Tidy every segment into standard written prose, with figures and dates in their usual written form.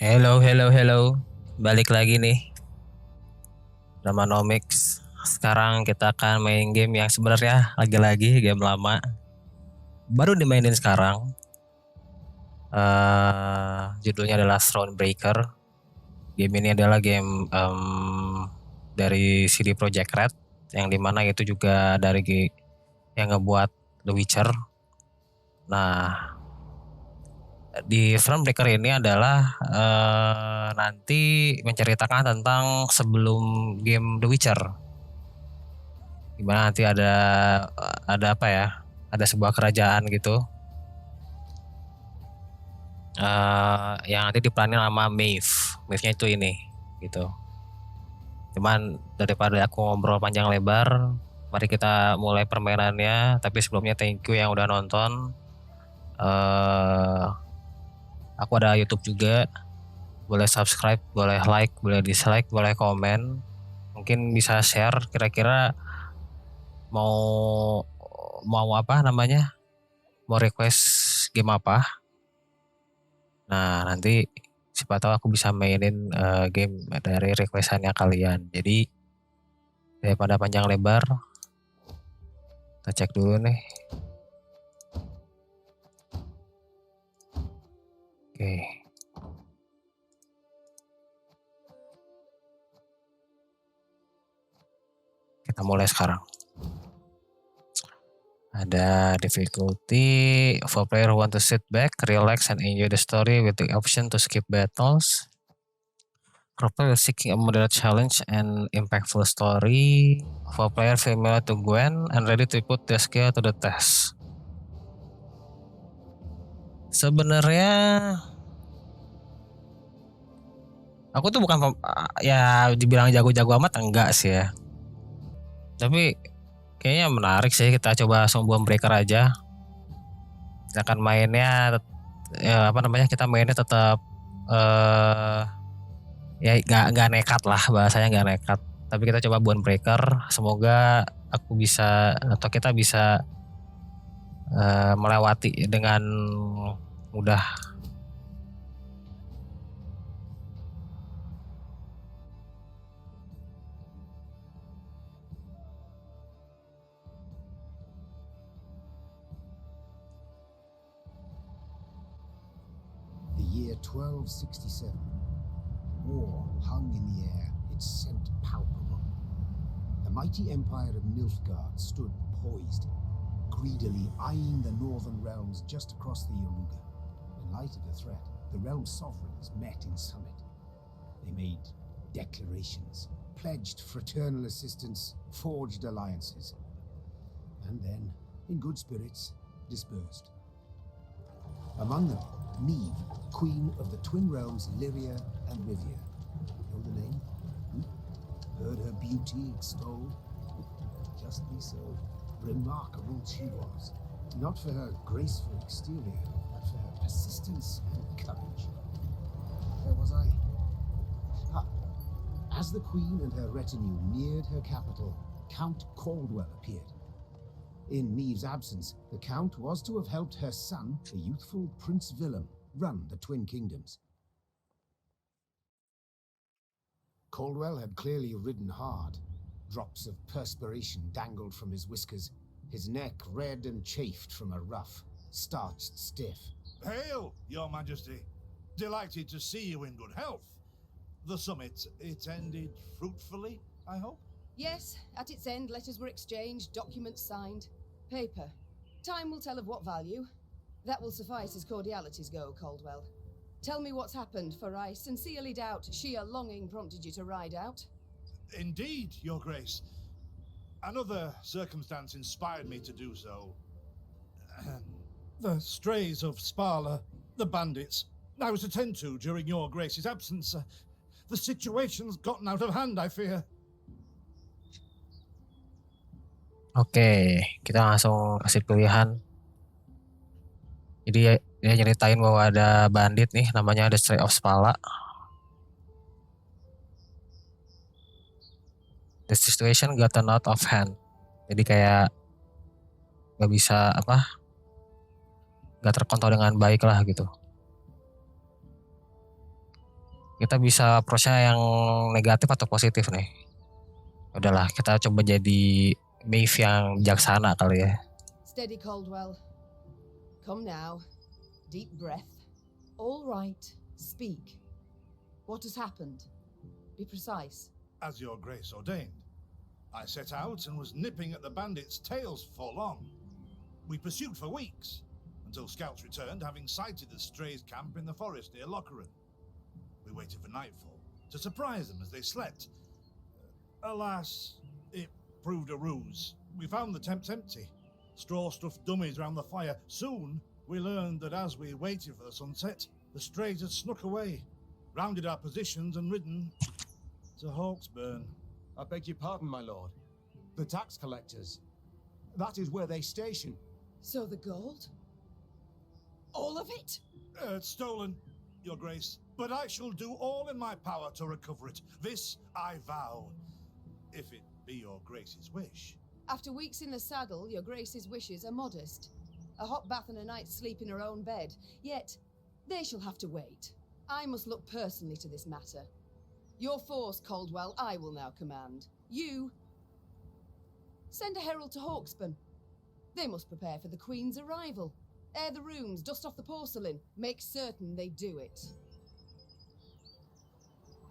Hello, hello, hello. Balik lagi nih nama NOMXIX. Sekarang kita akan main game yang sebenarnya lagi-lagi game lama. Baru dimainin sekarang. Judulnya adalah Thronebreaker. Game ini adalah game dari CD Projekt Red, yang dimana itu juga dari yang ngebuat The Witcher. Nah, di Thronebreaker ini adalah nanti menceritakan tentang sebelum game The Witcher. Gimana nanti ada apa ya? Ada sebuah kerajaan gitu. Yang nanti diperanin sama Meve. Meve-nya itu ini gitu. Cuman daripada aku ngobrol panjang lebar, mari kita mulai permainannya. Tapi sebelumnya thank you yang udah nonton. Aku ada YouTube juga. Boleh subscribe, boleh like, boleh dislike, boleh komen. Mungkin bisa share kira-kira mau apa namanya? Mau request game apa? Nah, nanti siapa tahu aku bisa mainin game dari requestannya kalian. Jadi daripada panjang lebar, kita cek dulu nih. Oke. Kita mulai sekarang. Ada difficulty for player who want to sit back, relax, and enjoy the story with the option to skip battles. For player seeking a moderate challenge and impactful story. For player familiar to Gwen and ready to put the skill to the test. Sebenarnya aku tuh bukan ya dibilang jago-jago amat enggak sih ya. Tapi kayaknya menarik sih, kita coba langsung breaker aja. Kita akan mainnya ya, apa namanya? Kita mainnya tetap ya nggak nekat lah, bahasanya nggak nekat. Tapi kita coba breaker. Semoga aku bisa atau kita bisa melewati dengan mudah. The year 1267. War hung in the air, its scent palpable. The mighty empire of Nilfgaard stood poised, greedily eyeing the northern realms just across the Yaruga. In light of the threat, the realm's sovereigns met in summit. They made declarations, pledged fraternal assistance, forged alliances, and then, in good spirits, dispersed. Among them, Meve, queen of the twin realms Lyria and Rivia. Know the name? Heard her beauty extolled? Justly so. Remarkable she was. Not for her graceful exterior, but for her persistence and courage. Where was I? As the queen and her retinue neared her capital, Count Caldwell appeared. In Meve's absence, the Count was to have helped her son, the youthful Prince Willem, run the Twin Kingdoms. Caldwell had clearly ridden hard. Drops of perspiration dangled from his whiskers, his neck red and chafed from a ruff, starched stiff. Hail, Your Majesty. Delighted to see you in good health. The summit, it ended fruitfully, I hope? Yes, at its end, letters were exchanged, documents signed. Paper. Time will tell of what value. That will suffice as cordialities go, Caldwell. Tell me what's happened, for I sincerely doubt sheer longing prompted you to ride out. Indeed, Your Grace. Another circumstance inspired me to do so. The strays of Spala, the bandits, I was attended to during Your Grace's absence. The situation's gotten out of hand, I fear. Oke, kita langsung kasih pilihan. Jadi dia nyeritain bahwa ada bandit nih, namanya The Stray of Spala. The situation gotten out of hand. Jadi kayak nggak bisa nggak terkontrol dengan baik lah gitu. Kita bisa approach-nya yang negatif atau positif nih. Udahlah, kita coba jadi Meve yang bijaksana kali ya. Steady, Caldwell. Come now. Deep breath. All right. Speak. What has happened? Be precise. As your grace ordained, I set out and was nipping at the bandits' tails for long. We pursued for weeks, until scouts returned, having sighted the strays' camp in the forest near Locheren. We waited for nightfall to surprise them as they slept. Alas, it proved a ruse. We found the tents empty, straw-stuffed dummies round the fire. Soon, we learned that as we waited for the sunset, the strays had snuck away, rounded our positions and ridden to Hawksburn. I beg your pardon, my lord. The tax collectors. That is where they station. So the gold? All of it? It's stolen, your grace, but I shall do all in my power to recover it. This I vow, if it be your grace's wish. After weeks in the saddle, your grace's wishes are modest. A hot bath and a night's sleep in her own bed. Yet, they shall have to wait. I must look personally to this matter. Your force, Caldwell, I will now command. You... send a herald to Hawksburn. They must prepare for the Queen's arrival. Air the rooms, dust off the porcelain. Make certain they do it.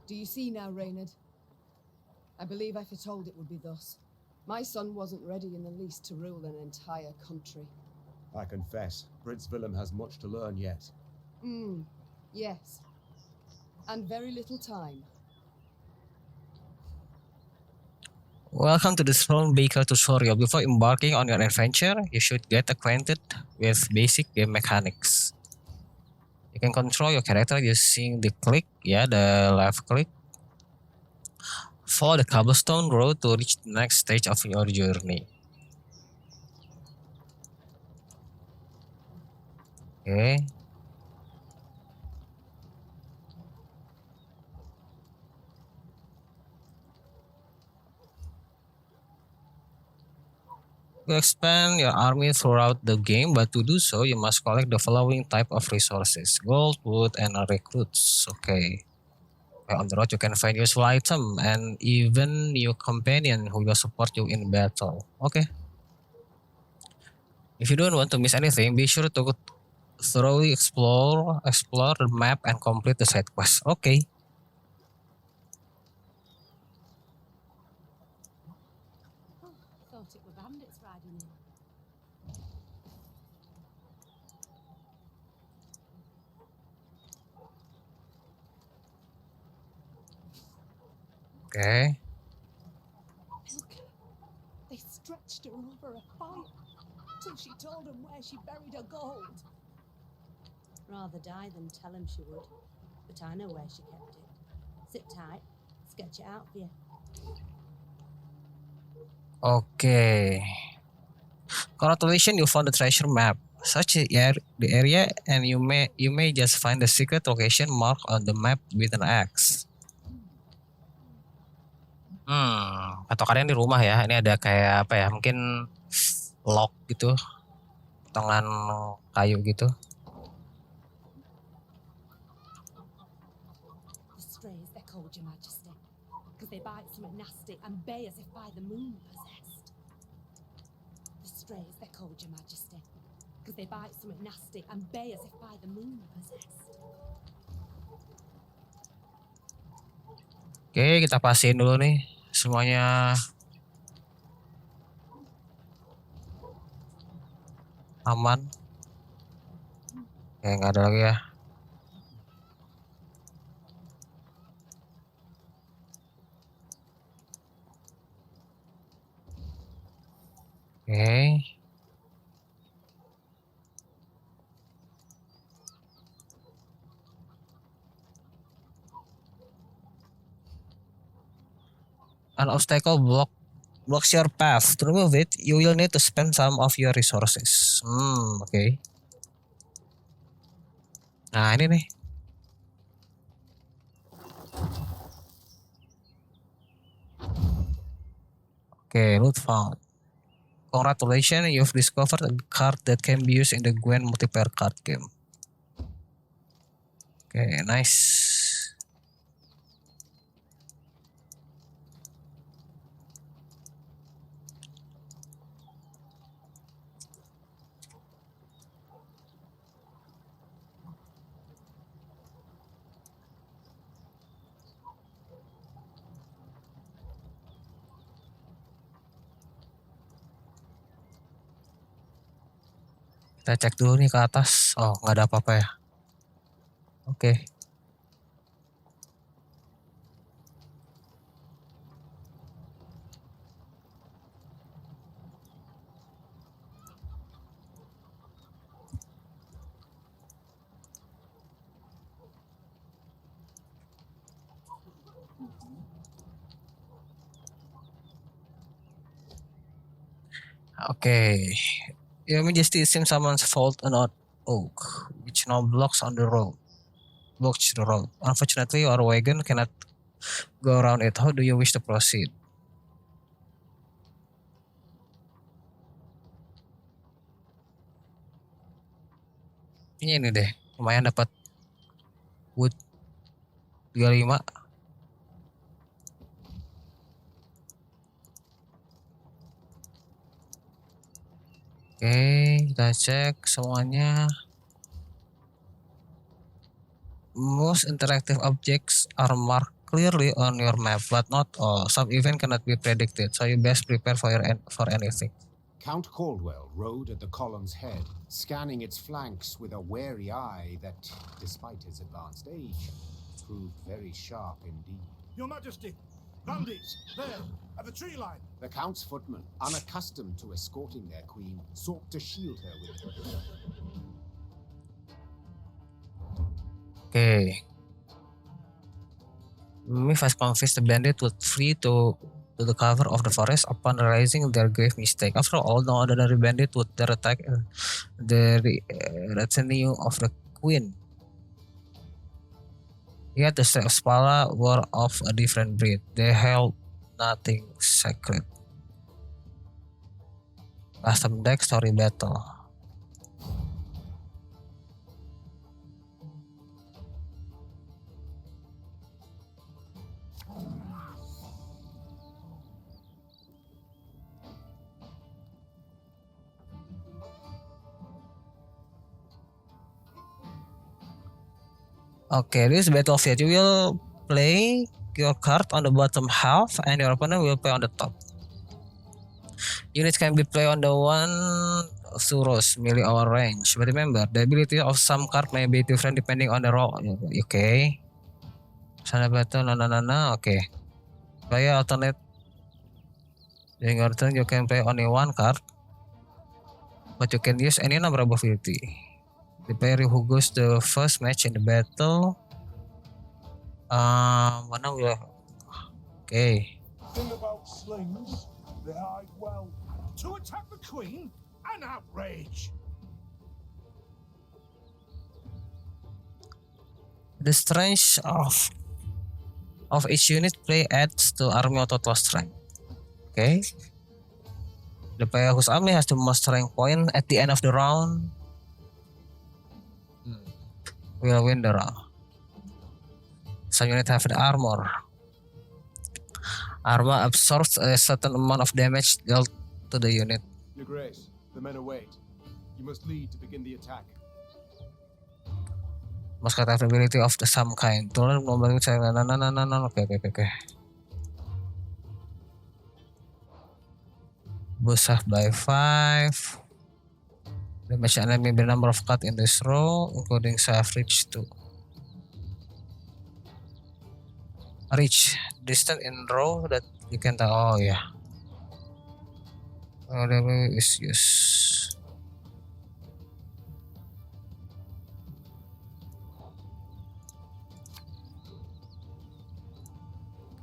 Do you see now, Reynard? I believe I foretold it would be thus. My son wasn't ready in the least to rule an entire country. I confess, Prince Willem has much to learn yet. Yes. And very little time. Welcome to the Thronebreaker tutorial. Before embarking on your adventure, you should get acquainted with basic game mechanics. You can control your character using the left click. Follow the cobblestone road to reach the next stage of your journey. Okay. To expand your army throughout the game, but to do so, you must collect the following type of resources: gold, wood, and recruits. Okay. On the road, you can find useful item and even new companion who will support you in battle. Okay. If you don't want to miss anything, be sure to thoroughly explore the map and complete the side quest. Okay. Thought it were bandits riding in. Okay. Look, they stretched her over a fire till she told them where she buried her gold. Rather die than tell him she would, but I know where she kept it. Sit tight, sketch it out for you. Okay. Congratulations, you found the treasure map. Search the area and you may just find the secret location marked on the map with an X. Patokannya di rumah ya. Ini ada kayak apa ya? Mungkin lock gitu, potongan kayu gitu. The strays, they're called, Your Majesty, because they bite something nasty and bay as if by the moon possessed. The strays, they're called, Your Majesty, because they bite something nasty and bay as if by the moon possessed. Oke, kita pastiin dulu nih semuanya aman. Oke, nggak ada lagi ya. Oke. An obstacle blocks your path. To remove it, you will need to spend some of your resources. Oke. Nah, ini nih. Oke, loot found. Congratulations, you've discovered a card that can be used in the Gwen multiplayer card game. Okay, nice. Kita cek dulu nih ke atas. Oh, nggak ada apa-apa ya. Oke. Okay. Your Majesty, it seems someone's fault an oak, which now blocks the road. Unfortunately, our wagon cannot go around it. How do you wish to proceed? Ini deh, lumayan dapat wood 35. Oke, kita cek semuanya. Most interactive objects are marked clearly on your map, but not all. Some event cannot be predicted, so you best prepare for anything. Count Caldwell rode at the column's head, scanning its flanks with a wary eye that, despite his advanced age, proved very sharp indeed. Your Majesty, bandits, there, at the tree line. The Count's footmen, unaccustomed to escorting their queen, sought to shield her with it. Okay. Meve has convinced the bandit would flee to the cover of the forest upon realizing their grave mistake. After all, no ordinary bandit would dare attack the retinue of the queen. Yet the Spala were of a different breed. They held nothing sacred. Custom deck story battle. Okay, this battlefield. You will play your card on the bottom half and your opponent will play on the top. Units can be played on the one Suros, melee or range. But remember, the ability of some card may be different depending on the role. Okay. Sana battle, no. Okay. Play alternate. During your turn, you can play only one card, but you can use any number of ability. The player who goes the first match in the battle. Mana will? Okay. Thing about slings, they hide well. To attack the queen? An outrage! The strength of each unit play adds to army total strength. Okay. The player whose army has the most strength point at the end of the round will win the round. Some units have the armor. Armor absorbs a certain amount of damage dealt to the unit. Your Grace, the men await. You must lead to begin the attack. Must have ability of some kind. Turn normally say no. Okay. Boost half by 5. Damage enemy by number of cards in this row, including self reach 2. Reach distance in row that you can tell. Oh yeah. Whatever is used.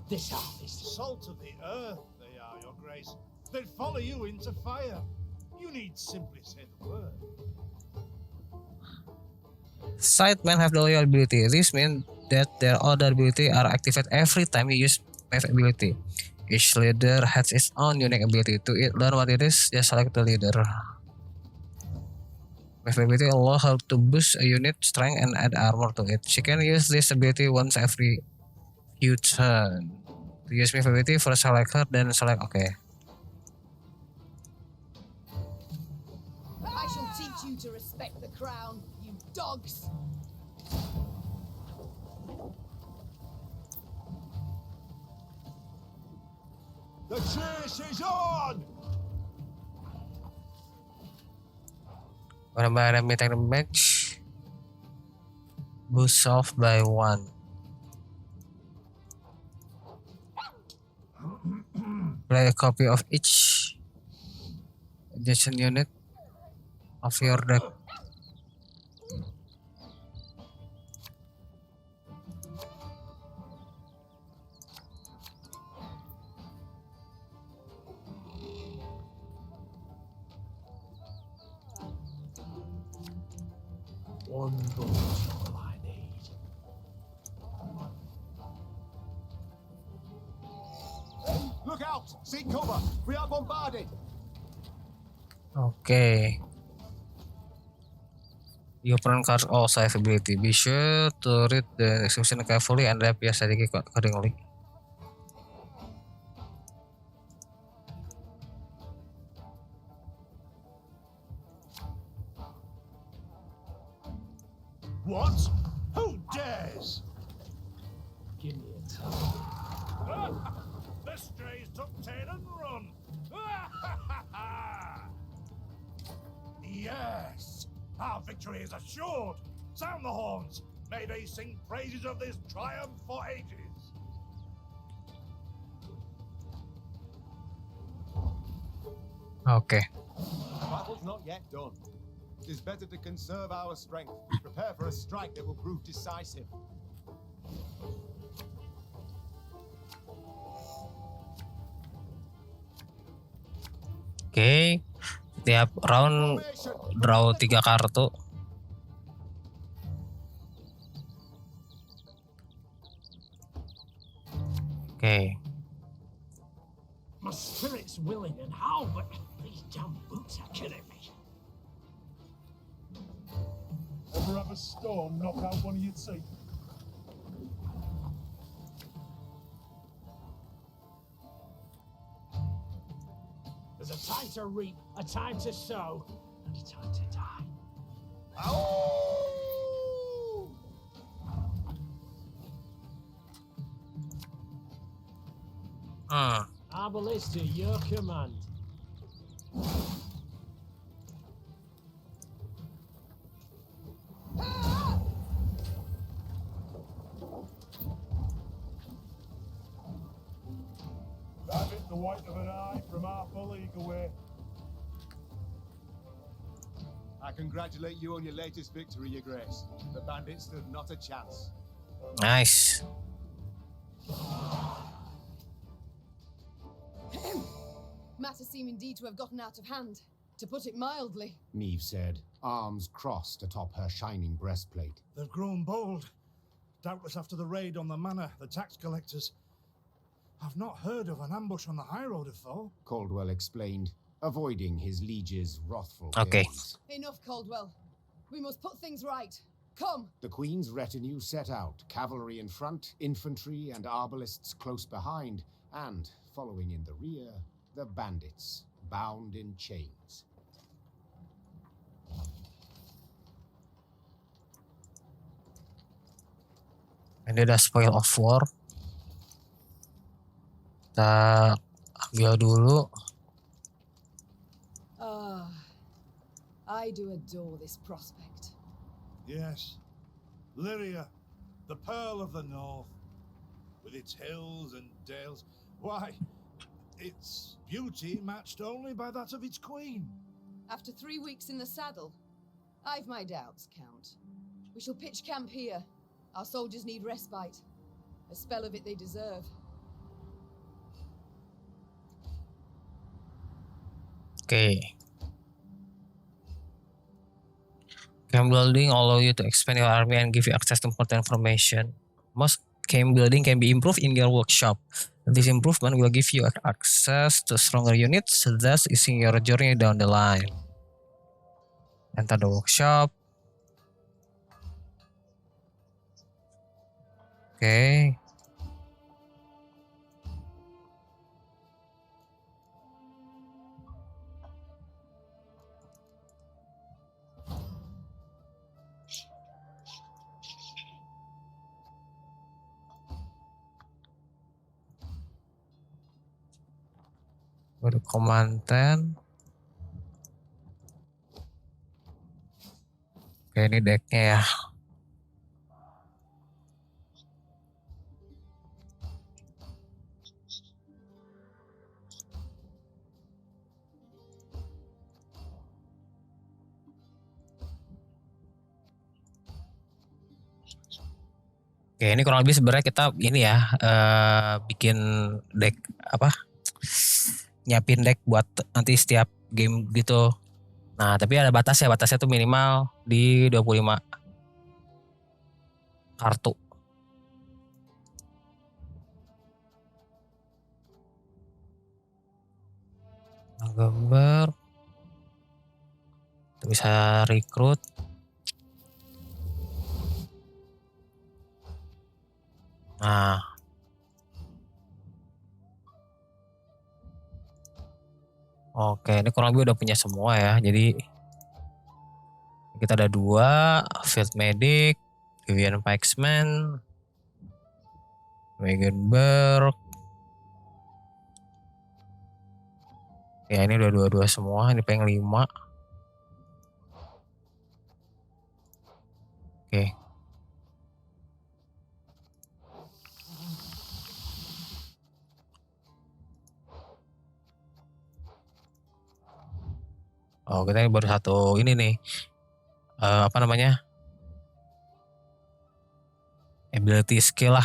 This harvest. Salt of the earth, they are, Your Grace. They'd follow you into fire. You need simply say the word. Sidemen have the loyal ability. This means that their other ability are activated every time you use Meve ability. Each leader has its own unique ability. To learn what it is, just select the leader. Meve ability allows her to boost a unit strength and add armor to it. She can use this ability once every few turns. To use Meve ability, first select her, then select okay. I shall teach you to respect the crown, you dogs. The chase is on! When an enemy attack the match, boost off by 1. Play a copy of each adjacent unit of your deck. One bullet is all I need. Look out! Seek cover! We are bombarded! Okay. Your opponent cards all save ability. Be sure to read the description carefully and adapt your strategy accordingly. What? Who dares? Give me a time. The strays took tail and run. Yes, our victory is assured. Sound the horns. May they sing praises of this triumph for ages. Okay. The battle's not yet done. It is better to conserve our strength. Prepare for a strike that will prove decisive. Oke. Tiap round draw 3 kartu. Oke. My spirit's willing and how, but these damn boots are killing me. Ever have a storm knock out one of your teeth? There's a time to reap, a time to sow, and a time to die. Arbalist to your command. That hit the white of an eye from half a league away. I congratulate you on your latest victory, Your Grace. The bandits stood not a chance. Nice. Matters seem indeed to have gotten out of hand, to put it mildly. Meve said, arms crossed atop her shining breastplate. They've grown bold. Doubtless after the raid on the manor, the tax collectors. I've not heard of an ambush on the high road afore. Caldwell explained, avoiding his liege's wrathful Okay. gaze. Enough, Caldwell. We must put things right. Come! The Queen's retinue set out, cavalry in front, infantry and arbalists close behind, and, following in the rear, the bandits, bound in chains. Ini ada spoil of war. Kita ambil dulu. I do adore this prospect. Yes. Lyria, the pearl of the north, with its hills and dales. Why, its beauty matched only by that of its queen. After 3 weeks in the saddle, I've my doubts, Count. We shall pitch camp here. Our soldiers need respite. A spell of it they deserve. Okay. Camp building allow you to expand your army and give you access to important information. Most camp building can be improved in your workshop. This improvement will give you access to stronger units, thus easing your journey down the line. Enter the workshop. Okay. Go to command 10. Oke, ini decknya ya. Oke, ini kurang lebih sebenarnya kita ini ya bikin deck apa? Nyiapin deck buat nanti setiap game gitu. Nah, tapi ada batasnya tuh minimal di 25 kartu. Gambar. Kita bisa rekrut. Nah. Oke, ini kurang lebih udah punya semua ya. Jadi kita ada 2, Field Medic, Vivian Pikesman, Wegenberg. Ya ini udah 2 semua, ini pengen 5. Oke. Oh, kita ini baru 1 ini nih. Apa namanya? Ability skill lah.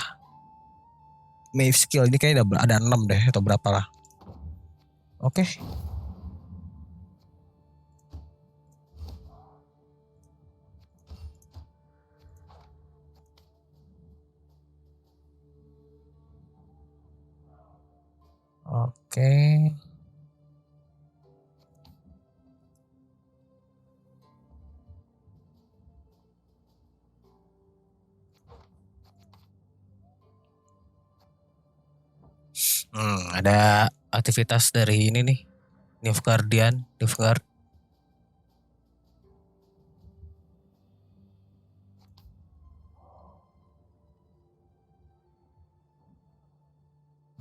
Meve skill ini kayaknya ada 6 deh atau berapa lah. Oke. Oke. Ada aktivitas dari ini nih. Nilfgaard.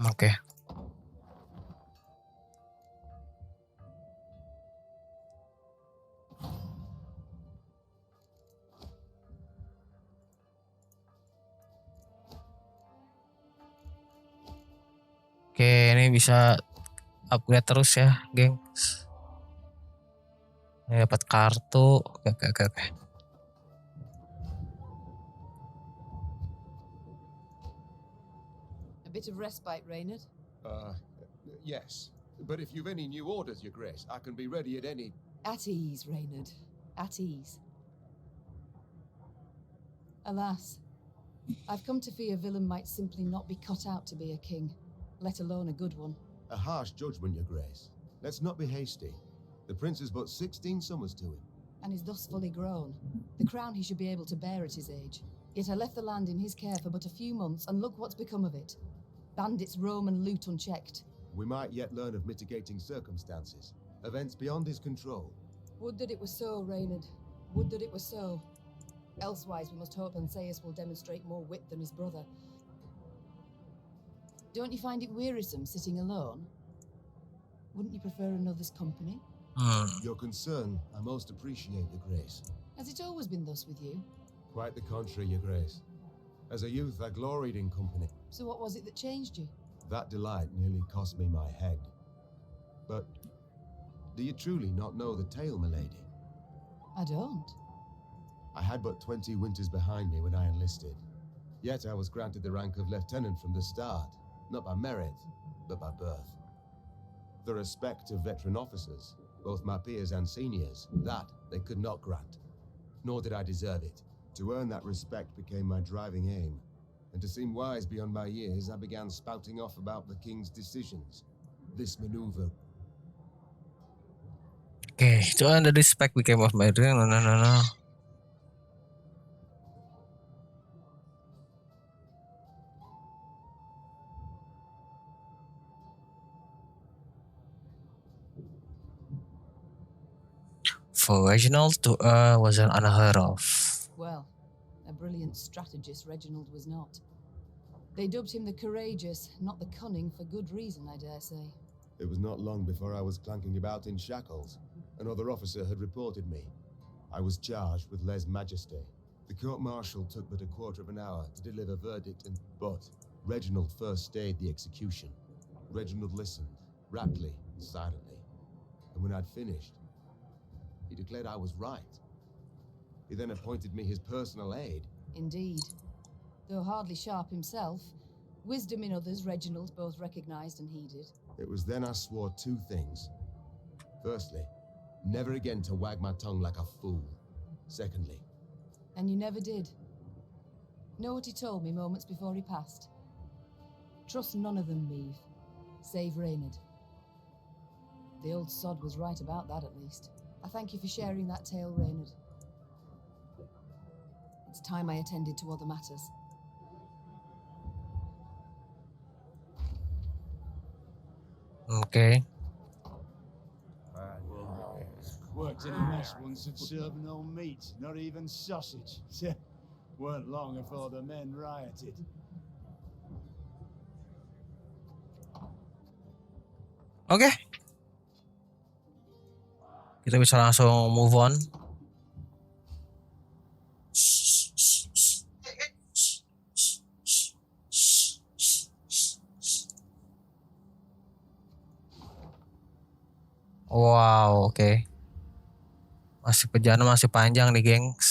Oke. Oke, ini bisa upgrade terus ya, geng. Ini dapat kartu. Oke. A bit of respite, Reynard. Yes. But if you've any new orders, Your Grace, I can be ready at any... At ease, Reynard. At ease. Alas, I've come to fear Willem might simply not be cut out to be a king, let alone a good one. A harsh judgment, Your Grace. Let's not be hasty. The prince is but 16 summers to him. And is thus fully grown. The crown he should be able to bear at his age. Yet I left the land in his care for but a few months, and look what's become of it. Bandits roam and loot unchecked. We might yet learn of mitigating circumstances. Events beyond his control. Would that it were so, Reynard. Would that it were so. Elsewise, we must hope Ansaeus will demonstrate more wit than his brother. Don't you find it wearisome sitting alone? Wouldn't you prefer another's company? Your concern, I most appreciate, Your Grace. Has it always been thus with you? Quite the contrary, Your Grace. As a youth, I gloried in company. So what was it that changed you? That delight nearly cost me my head. But do you truly not know the tale, milady? I don't. I had but 20 winters behind me when I enlisted. Yet I was granted the rank of lieutenant from the start, not by merit, but by birth. The respect of veteran officers, both my peers and seniors, that they could not grant. Nor did I deserve it. To earn that respect became my driving aim. And to seem wise beyond my years, I began spouting off about the king's decisions. This maneuver. Okay, to earn the respect became of my dream. No. For Reginald to wasn't unheard of. Well, a brilliant strategist Reginald was not. They dubbed him the courageous, not the cunning, for good reason, I dare say. It was not long before I was clanking about in shackles. Another officer had reported me. I was charged with lèse-majesté. The court-martial took but a quarter of an hour to deliver verdict, but Reginald first stayed the execution. Reginald listened, raptly and silently. And when I'd finished, he declared I was right. He then appointed me his personal aide. Indeed. Though hardly sharp himself, wisdom in others Reginald both recognised and heeded. It was then I swore two things. Firstly, never again to wag my tongue like a fool. Secondly, And you never did. Know what he told me moments before he passed? Trust none of them, Meve, save Reynard. The old sod was right about that, at least. I thank you for sharing that tale, Reynard. It's time I attended to other matters. Oke. Worked in a mess once at serving no meat, not even sausage. Weren't long before the men rioted. Oke. Kita bisa langsung move on. Wow, oke. Masih perjalanan masih panjang nih, gengs.